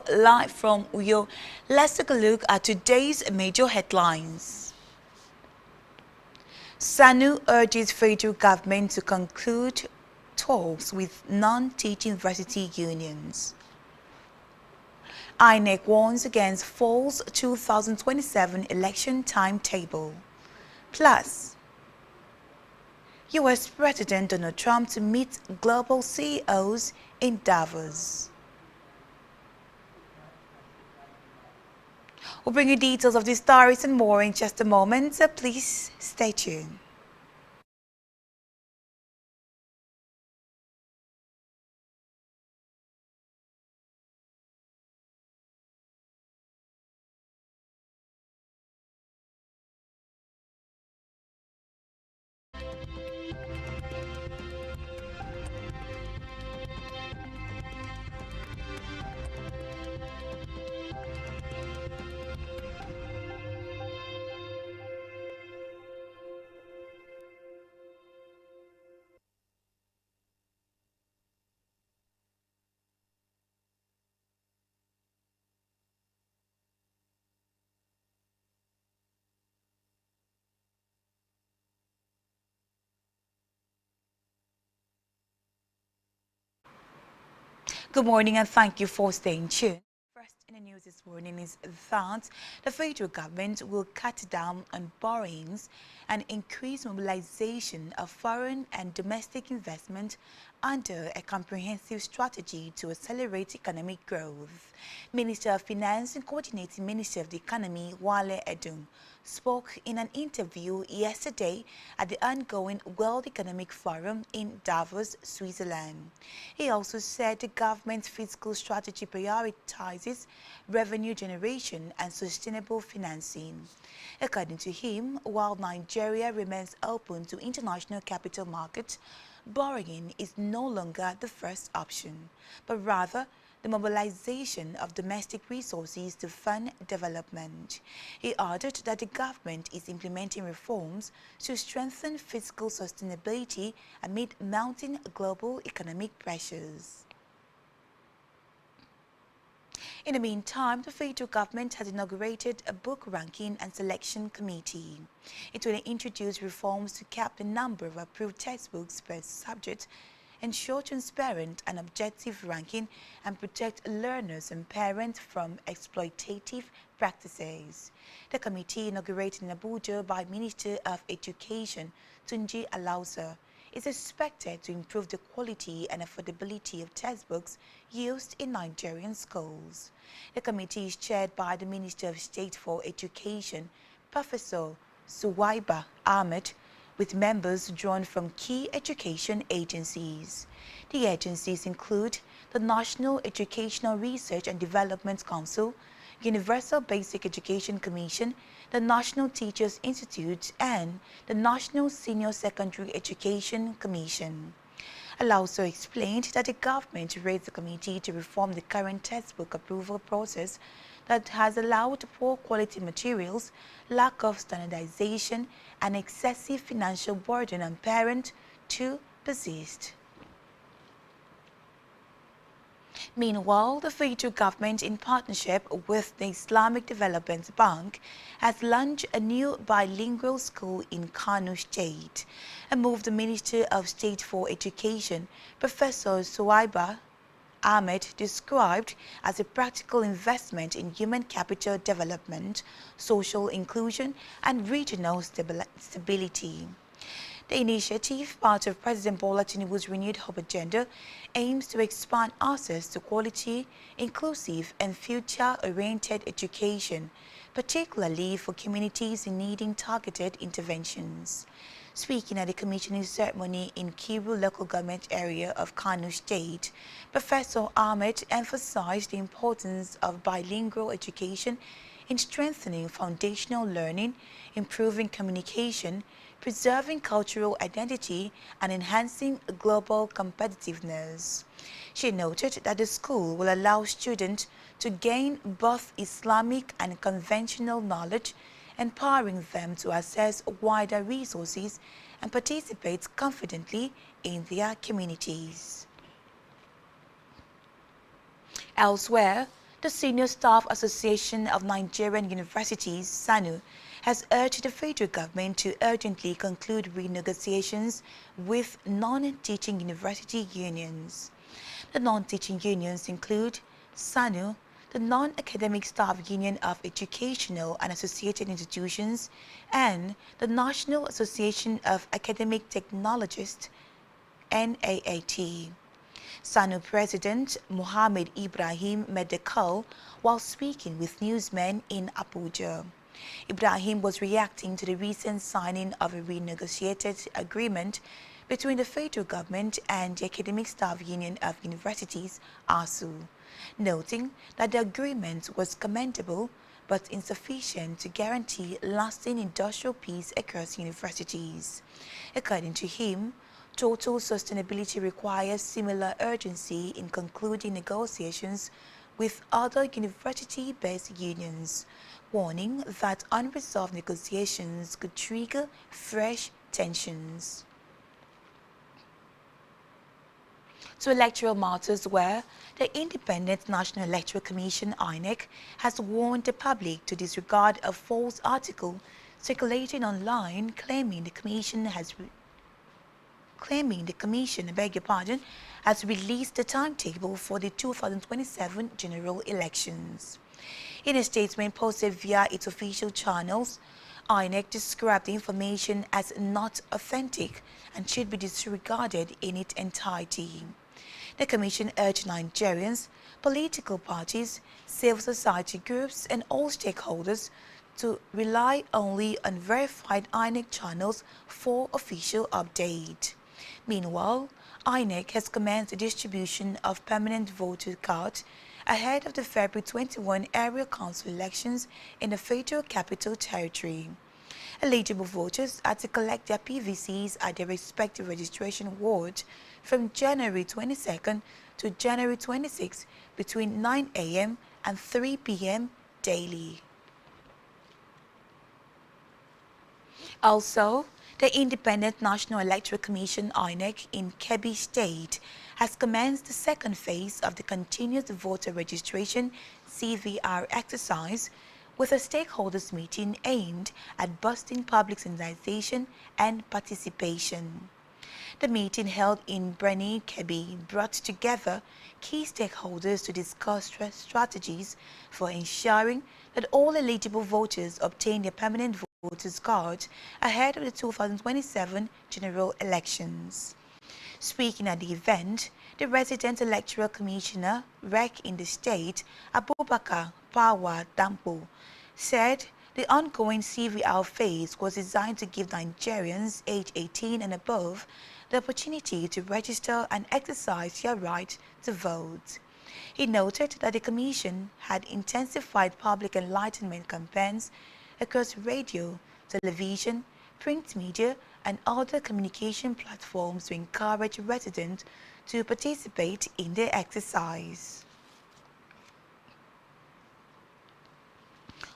Live from Uyo, let's take a look at today's major headlines. SANU urges federal government to conclude talks with non-teaching university unions. INEC warns against false 2027 election timetable. Plus, U.S. President Donald Trump to meet global CEOs in Davos. We'll bring you details of these stories and more in just a moment, so please stay tuned. Good morning and thank you for staying tuned. First in the news this morning is that the federal government will cut down on borrowings and increase mobilization of foreign and domestic investment under a comprehensive strategy to accelerate economic growth. Minister of Finance and Coordinating Minister of the Economy, Wale Edun, spoke in an interview yesterday at the ongoing World Economic Forum in Davos, Switzerland. He also said the government's fiscal strategy prioritizes revenue generation and sustainable financing. According to him, while Nigeria remains open to international capital markets, borrowing is no longer the first option, but rather the mobilization of domestic resources to fund development. He added that the government is implementing reforms to strengthen fiscal sustainability amid mounting global economic pressures. In the meantime, the federal government has inaugurated a book ranking and selection committee. It will introduce reforms to cap the number of approved textbooks per subject, ensure transparent and objective ranking, and protect learners and parents from exploitative practices. The committee, inaugurated in Abuja by Minister of Education Tunji Alausa, is expected to improve the quality and affordability of textbooks used in Nigerian schools. The committee is chaired by the Minister of State for Education, Professor Suwaiba Ahmed, with members drawn from key education agencies. The agencies include the National Educational Research and Development Council, Universal Basic Education Commission, the National Teachers Institute, and the National Senior Secondary Education Commission. Alauso explained that the government raised the committee to reform the current textbook approval process that has allowed poor quality materials, lack of standardization, and excessive financial burden on parents to persist. Meanwhile, the federal government, in partnership with the Islamic Development Bank, has launched a new bilingual school in Kano State, a move the Minister of State for Education, Professor Suwaiba Ahmed, described as a practical investment in human capital development, social inclusion, and regional stability. The initiative, part of President Bola Tinubu's renewed hope agenda, aims to expand access to quality, inclusive, and future-oriented education, particularly for communities in needing targeted interventions. Speaking at the commissioning ceremony in Kiru local government area of Kano State, Professor Ahmed emphasized the importance of bilingual education in strengthening foundational learning, improving communication, preserving cultural identity, and enhancing global competitiveness. She noted that the school will allow students to gain both Islamic and conventional knowledge, empowering them to access wider resources and participate confidently in their communities. Elsewhere, the Senior Staff Association of Nigerian Universities, SANU, has urged the federal government to urgently conclude renegotiations with non-teaching university unions. The non-teaching unions include SANU, the Non-Academic Staff Union of Educational and Associated Institutions, and the National Association of Academic Technologists, NAAT. SANU President Mohammed Ibrahim made the call while speaking with newsmen in Abuja. Ibrahim was reacting to the recent signing of a renegotiated agreement between the federal government and the Academic Staff Union of Universities, ASU, noting that the agreement was commendable but insufficient to guarantee lasting industrial peace across universities. According to him, total sustainability requires similar urgency in concluding negotiations with other university-based unions, warning that unresolved negotiations could trigger fresh tensions. To electoral matters where the Independent National Electoral Commission (INEC) has warned the public to disregard a false article circulating online claiming the Commission has released the timetable for the 2027 general elections. In a statement posted via its official channels, INEC described the information as not authentic and should be disregarded in its entirety. The Commission urged Nigerians, political parties, civil society groups, and all stakeholders to rely only on verified INEC channels for official update. Meanwhile, INEC has commenced the distribution of permanent voter cards ahead of the February 21 area council elections in the Federal Capital Territory. Eligible voters are to collect their PVCs at their respective registration wards from January 22nd to January 26 between 9 a.m. and 3 p.m. daily. Also, the Independent National Electoral Commission (INEC) in Kebbi State has commenced the second phase of the Continuous Voter Registration (CVR) exercise with a stakeholders meeting aimed at boosting public sensitization and participation. The meeting held in Breni, Kebbi brought together key stakeholders to discuss strategies for ensuring that all eligible voters obtain their permanent voters card ahead of the 2027 general elections. Speaking at the event, the resident electoral commissioner, REC in the state, Abubakar Pawa Dampo, said the ongoing CVR phase was designed to give Nigerians aged 18 and above the opportunity to register and exercise their right to vote. He noted that the Commission had intensified public enlightenment campaigns across radio, television, print media, and other communication platforms to encourage residents to participate in the exercise.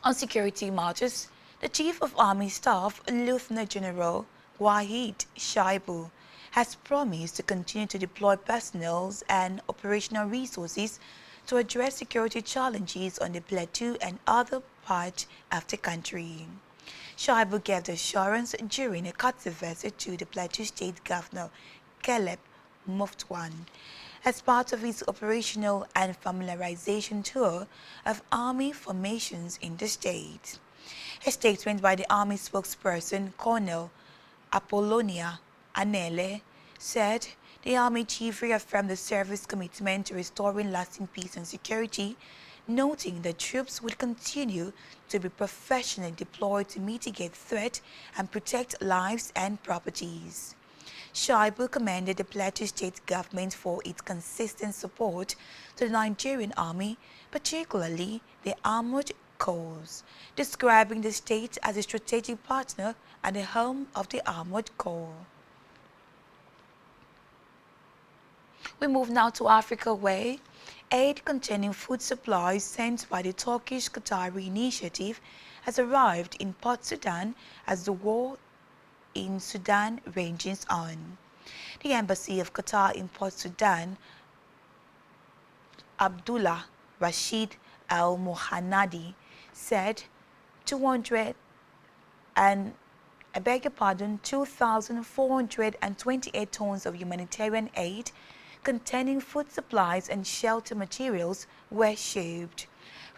On security matters, the Chief of Army Staff, Lieutenant General Wahid Shaibu, has promised to continue to deploy personnel and operational resources to address security challenges on the plateau and other parts of the country. Shaibu gave the assurance during a courtesy visit to the Plateau State Governor, Caleb Muftwan, as part of his operational and familiarization tour of Army formations in the state. A statement by the Army spokesperson, Colonel Apollonia Anele, said the Army Chief reaffirmed the service commitment to restoring lasting peace and security noting that troops will continue to be professionally deployed to mitigate threat and protect lives and properties. Shaibu commended the Plateau State government for its consistent support to the Nigerian army, particularly the armored corps, describing the state as a strategic partner and the home of the armored corps. We move now to Africa, where aid containing food supplies sent by the Turkish-Qatari initiative has arrived in Port Sudan as the war in Sudan rages on. The Embassy of Qatar in Port Sudan, Abdullah Rashid Al Mohanadi, said 2,428 tons of humanitarian aid containing food supplies and shelter materials were shipped.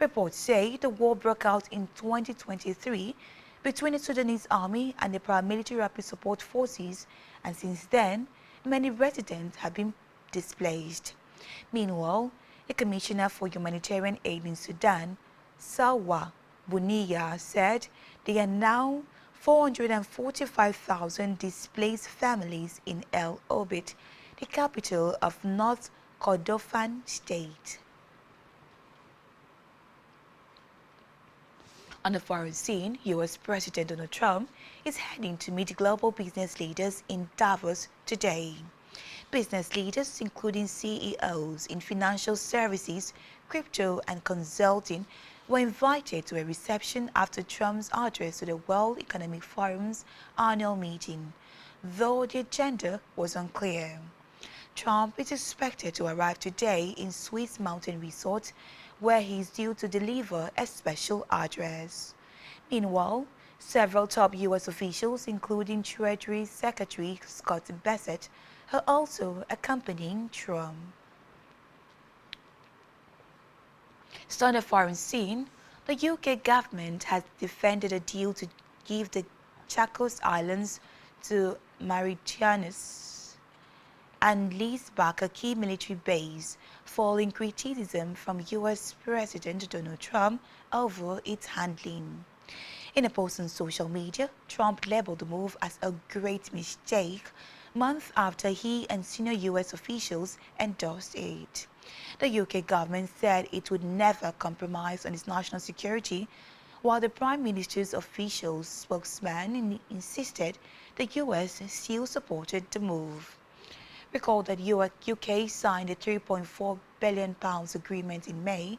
Reports say the war broke out in 2023 between the Sudanese army and the paramilitary rapid support forces, and since then, many residents have been displaced. Meanwhile, the Commissioner for Humanitarian Aid in Sudan, Salwa Buniya, said there are now 445,000 displaced families in El Obeid, the capital of North Kordofan state. On the foreign scene, U.S. President Donald Trump is heading to meet global business leaders in Davos today. Business leaders, including CEOs in financial services, crypto, and consulting, were invited to a reception after Trump's address to the World Economic Forum's annual meeting, though the agenda was unclear. Trump is expected to arrive today in Swiss Mountain Resort, where he is due to deliver a special address. Meanwhile, several top U.S. officials, including Treasury Secretary Scott Bessent, are also accompanying Trump. Still on the foreign scene, the UK government has defended a deal to give the Chagos Islands to Mauritius and lease back a key military base, following criticism from U.S. President Donald Trump over its handling. In a post on social media, Trump labeled the move as a great mistake months after he and senior U.S. officials endorsed it. The UK government said it would never compromise on its national security, while the Prime Minister's official spokesman insisted the U.S. still supported the move. Recall that UK signed a £3.4 billion agreement in May,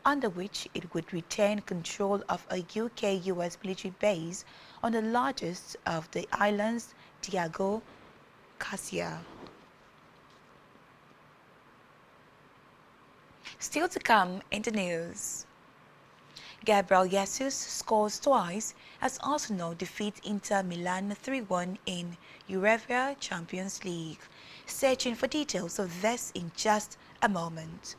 under which it would retain control of a UK-US military base on the largest of the islands, Diego Garcia. Still to come in the news. Gabriel Jesus scores twice as Arsenal defeats Inter Milan 3-1 in UEFA Champions League. Stay tuned for details of this in just a moment.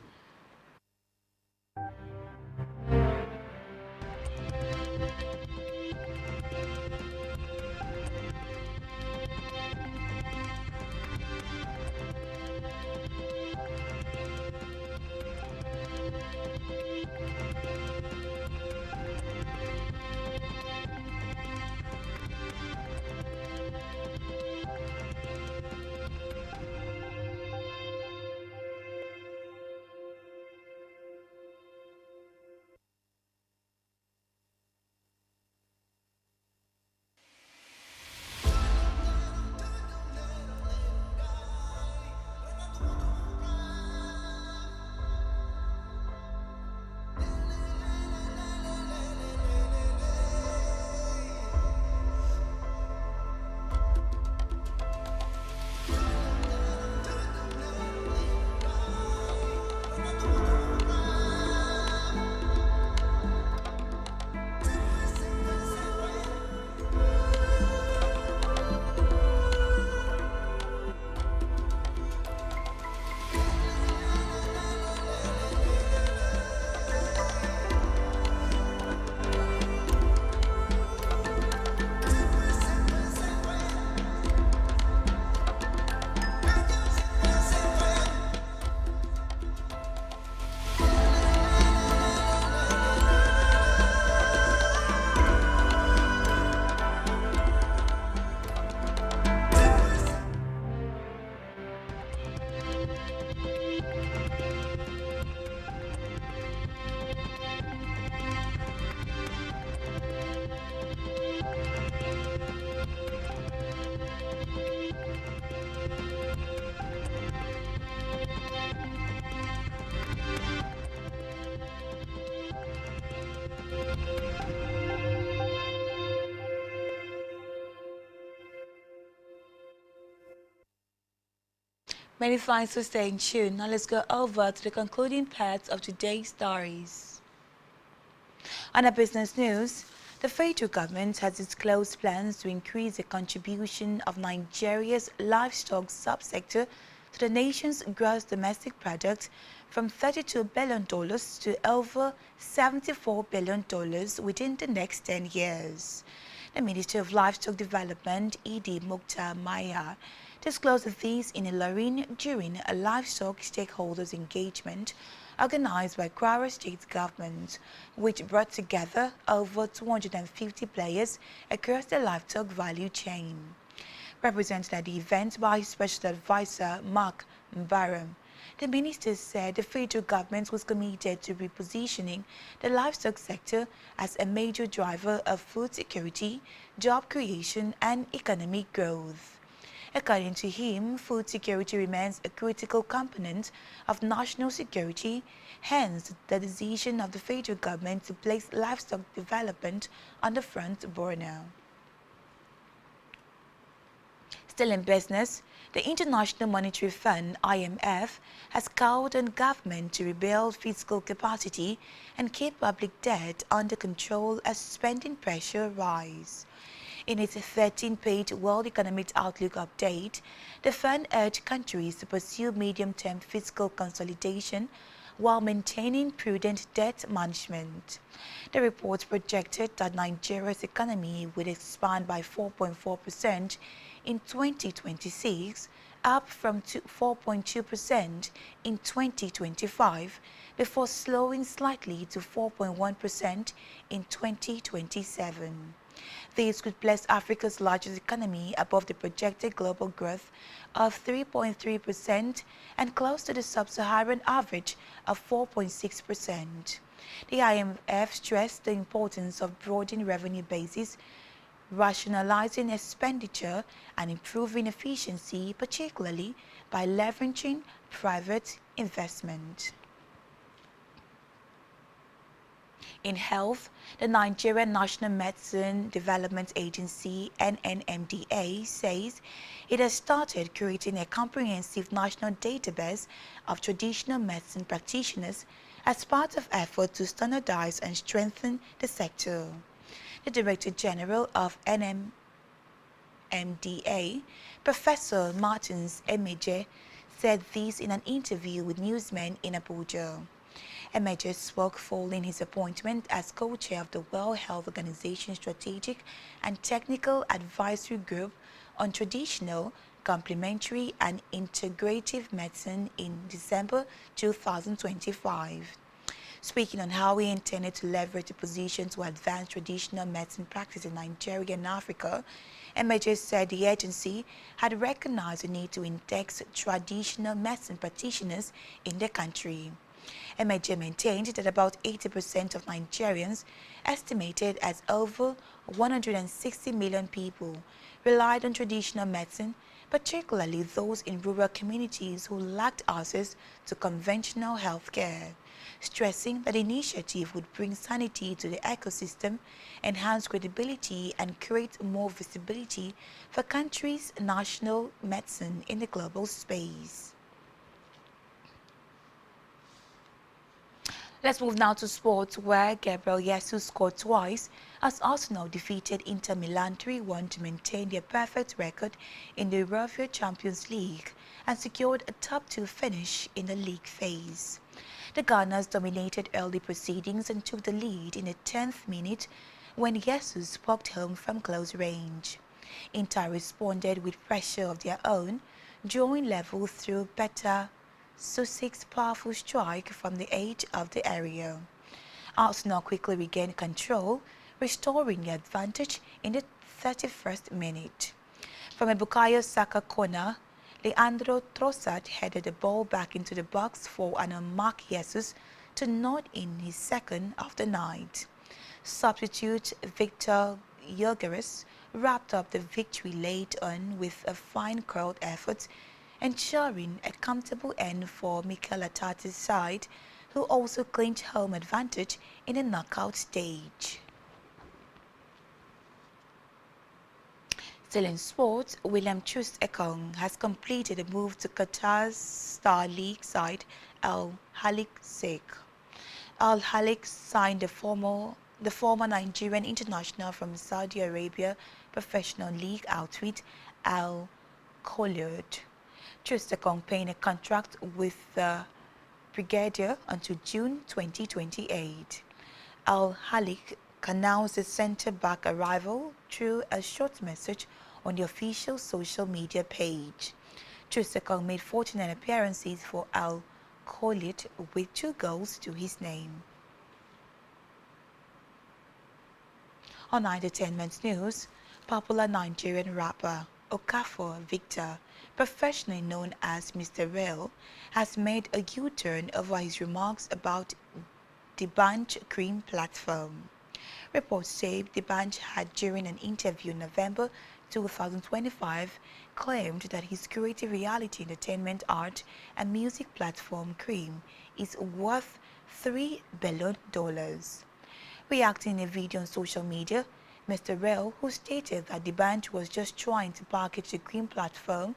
Many thanks for staying tuned. Now let's go over to the concluding parts of today's stories. On our business news, the federal government has disclosed plans to increase the contribution of Nigeria's livestock subsector to the nation's gross domestic product from $32 billion to over $74 billion within the next 10 years. The Minister of Livestock Development, Idi Mukhtar Maya, disclosed these in Ilorin during a livestock stakeholders engagement organized by Kwara State Government, which brought together over 250 players across the livestock value chain. Represented at the event by Special Advisor Mark Mbappe, the minister said the federal government was committed to repositioning the livestock sector as a major driver of food security, job creation, and economic growth. According to him, food security remains a critical component of national security, hence the decision of the federal government to place livestock development on the front burner. Still in business, the International Monetary Fund, IMF, has called on government to rebuild fiscal capacity and keep public debt under control as spending pressure rise. In its 13-page World Economic Outlook update, the fund urged countries to pursue medium-term fiscal consolidation while maintaining prudent debt management. The report projected that Nigeria's economy would expand by 4.4% in 2026, up from 4.2% in 2025, before slowing slightly to 4.1% in 2027. This could place Africa's largest economy above the projected global growth of 3.3% and close to the sub-Saharan average of 4.6%. The IMF stressed the importance of broadening revenue bases, rationalizing expenditure, and improving efficiency, particularly by leveraging private investment. In health, the Nigerian National Medicine Development Agency (NNMDA) says it has started creating a comprehensive national database of traditional medicine practitioners as part of efforts to standardize and strengthen the sector. The Director General of NNMDA, Professor Martins Emeje, said this in an interview with newsmen in Abuja. Emeje spoke following his appointment as co-chair of the World Health Organization Strategic and Technical Advisory Group on Traditional, Complementary and Integrative Medicine in December 2025. Speaking on how he intended to leverage the position to advance traditional medicine practice in Nigeria and Africa, Emeje said the agency had recognized the need to index traditional medicine practitioners in the country. Emeje maintained that about 80% of Nigerians, estimated as over 160 million people, relied on traditional medicine, particularly those in rural communities who lacked access to conventional health care, stressing that the initiative would bring sanity to the ecosystem, enhance credibility, and create more visibility for countries' national medicine in the global space. Let's move now to sports, where Gabriel Jesus scored twice as Arsenal defeated Inter Milan 3-1 to maintain their perfect record in the Europa Champions League and secured a top-2 finish in the league phase. The Gunners dominated early proceedings and took the lead in the 10th minute when Jesus poked home from close range. Inter responded with pressure of their own, drawing level through better Susik's powerful strike from the edge of the area. Arsenal quickly regained control, restoring the advantage in the 31st minute. From a Bukayo Saka corner, Leandro Trossard headed the ball back into the box for an Marc Jesus to nod in his second of the night. Substitute Victor Gyökeres wrapped up the victory late on with a fine curled effort, ensuring a comfortable end for Mikel Arteta's side, who also clinched home advantage in the knockout stage. Still in sports, William Troost-Ekong has completed a move to Qatar's Star League side Al Ahly Sheikh. Al Ahly signed the former Nigerian international from Saudi Arabia Professional League outfit Al Kholiod. Troost-Ekong paying a contract with the Brigadier until June 2028. Al Ahly announced the centre-back arrival through a short message on the official social media page. Troost-Ekong made 49 appearances for Al Kholiod with 2 goals to his name. On entertainment news, popular Nigerian rapper Okafor Victor, professionally known as Mr. Rail, has made a U-turn over his remarks about the D'banj Cream platform. Reports say D'banj had, during an interview in November 2025, claimed that his creative reality entertainment art and music platform Cream is worth $3 billion. Reacting in a video on social media, Mr. Rail, who stated that D'banj was just trying to package the Cream platform,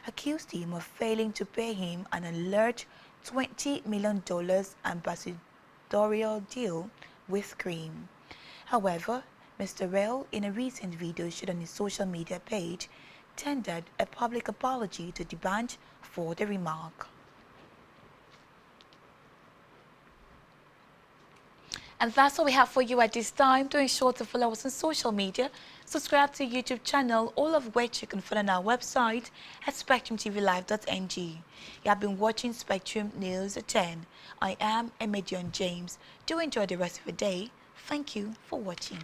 accused him of failing to pay him an alleged $20 million ambassadorial deal with Cream. However, Mr. Rail, in a recent video shared on his social media page, tendered a public apology to D'banj for the remark. And that's all we have for you at this time. Do ensure to follow us on social media, subscribe to the YouTube channel, all of which you can find on our website at spectrumtvlive.ng. You have been watching Spectrum News at 10. I am Emedion James. Do enjoy the rest of the day. Thank you for watching.